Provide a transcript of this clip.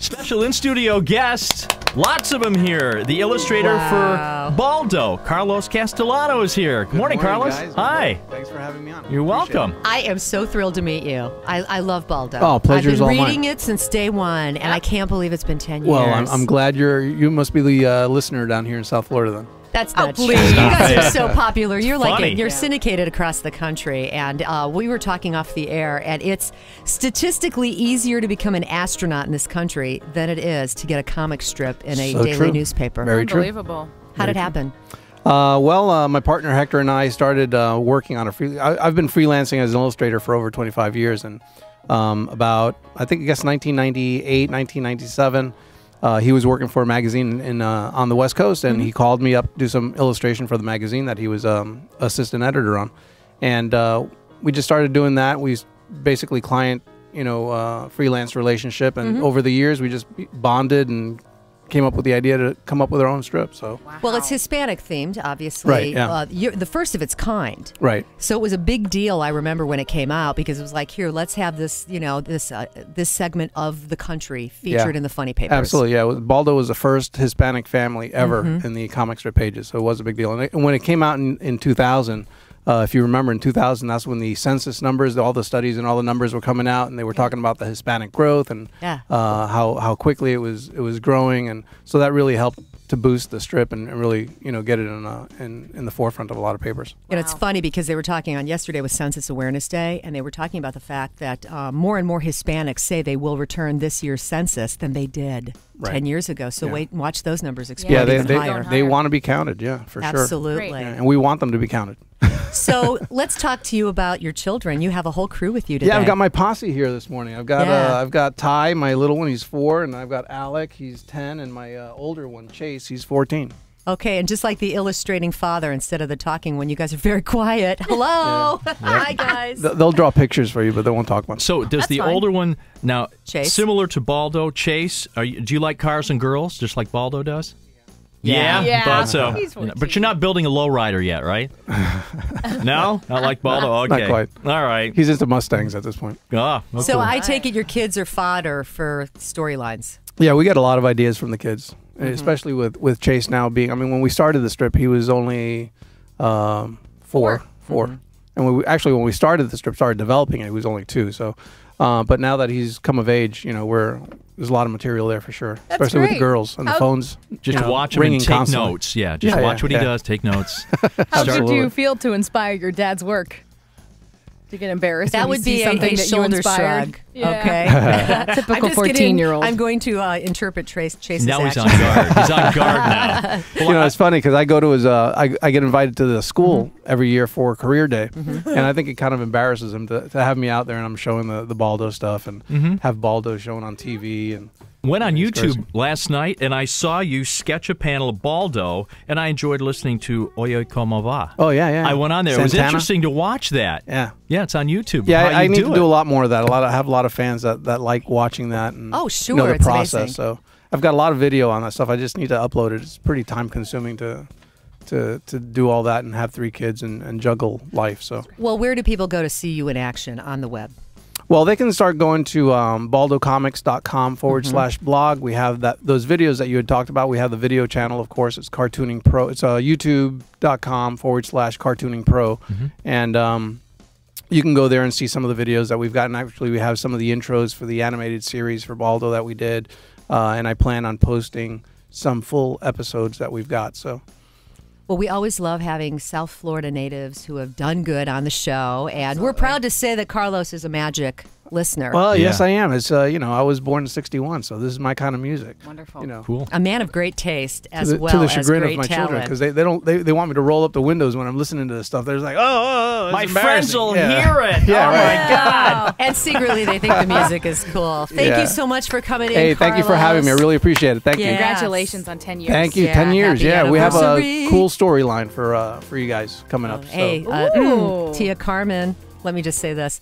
Special in-studio guest. Lots of them here. The illustrator for Baldo, Carlos Castellanos is here. Good morning, Carlos. Guys. Hi. Thanks for having me on. You're welcome. I am so thrilled to meet you. I love Baldo. Oh, pleasure's all mine. I've been reading it since day one, and I can't believe it's been 10 years. Well, I'm glad you must be the listener down here in South Florida then. That's not true. please. You guys are so popular. You're funny. you're syndicated across the country, and we were talking off the air, and it's statistically easier to become an astronaut in this country than it is to get a comic strip in a daily newspaper. Very true. Unbelievable. How did it happen? Well, my partner Hector and I started working on I've been freelancing as an illustrator for over 25 years, and about I guess 1998, 1997. He was working for a magazine on the West Coast, and he called me up to do some illustration for the magazine that he was assistant editor on, and we just started doing that. We basically client, freelance relationship, and over the years we just bonded and came up with the idea to come up with our own strip. So, well, it's Hispanic themed, obviously. Right, yeah. You're the first of its kind. Right. So it was a big deal. I remember when it came out because it was like, here, let's have this, this segment of the country featured in the funny papers. Absolutely, yeah. Baldo was the first Hispanic family ever in the comic strip pages, so it was a big deal. And when it came out in 2000. If you remember, in 2000, that's when the census numbers, all the studies and all the numbers were coming out, and they were talking about the Hispanic growth and how quickly it was growing, and so that really helped to boost the strip and really get it in the forefront of a lot of papers. And it's funny because they were talking on yesterday was Census Awareness Day, and they were talking about the fact that more and more Hispanics say they will return this year's census than they did 10 years ago. So wait and watch those numbers explode even higher. They want to be counted, for sure. Absolutely. Yeah, and we want them to be counted. So let's talk to you about your children. You have a whole crew with you today. Yeah, I've got my posse here this morning. I've got Ty, my little one, he's 4, and I've got Alec, he's 10, and my older one, Chase, he's 14. Okay, and just like the illustrating father, instead of the talking one, you guys are very quiet. Hello. Hi, guys. They'll draw pictures for you, but they won't talk much. So does the older one, now, Chase? similar to Baldo, Chase, do you like cars and girls, just like Baldo does? Yeah. Thought so. But you're not building a lowrider yet, right? No? Not like Baldo? Okay. Not quite. All right. He's into Mustangs at this point. Ah, okay. So I take it your kids are fodder for storylines. Yeah, we get a lot of ideas from the kids, especially with Chase now being, when we started the strip, he was only 4. And when we started the strip, started developing it, he was only 2. So, but now that he's come of age, there's a lot of material there for sure, especially with the girls and the phones. Just watch him and take notes. Yeah, just watch what he does, take notes. How good do you feel to inspire your dad's work? Do you get embarrassed? That would be a shoulder shrug. Yeah. Okay. Typical 14-year-old. I'm going to interpret Chase's now he's action. on guard. He's on guard now. It's funny because I go to his. I get invited to the school every year for Career Day, and I think it kind of embarrasses him to have me out there and I'm showing the Baldo stuff and have Baldo shown on TV and. Went on YouTube last night, and I saw you sketch a panel of Baldo, and I enjoyed listening to Oye Como Va. Oh, yeah. I went on there. It was interesting to watch that. Yeah. Yeah, it's on YouTube. Yeah, I need to do a lot more of that. I have a lot of fans that like watching that and the process. Amazing. So I've got a lot of video on that stuff. I just need to upload it. It's pretty time-consuming to do all that and have 3 kids and juggle life. So. Well, where do people go to see you in action on the web? Well, they can start going to baldocomics.com/blog. We have those videos that you had talked about. We have the video channel, of course. It's Cartooning Pro. It's youtube.com/Cartooning Pro. And you can go there and see some of the videos that we've gotten. Actually, we have some of the intros for the animated series for Baldo that we did. And I plan on posting some full episodes that we've got. So. Well, we always love having South Florida natives who have done good on the show, and we're proud to say that Carlos is a Majic listener. Well, yes, I am. It's I was born in '61, so this is my kind of music. Wonderful, cool. A man of great taste as well to the as chagrin great of my talent. children, because they want me to roll up the windows when I'm listening to this stuff. They're just like, oh, my friends will hear it. Yeah, my God! And secretly, they think the music is cool. Thank you so much for coming in. Hey, thank you for having me. I really appreciate it. Thank you. Congratulations on 10 years. Thank you. 10 years. Yeah, we have a cool storyline for you guys coming up. Hey, Tia Carmen. Let me just say this.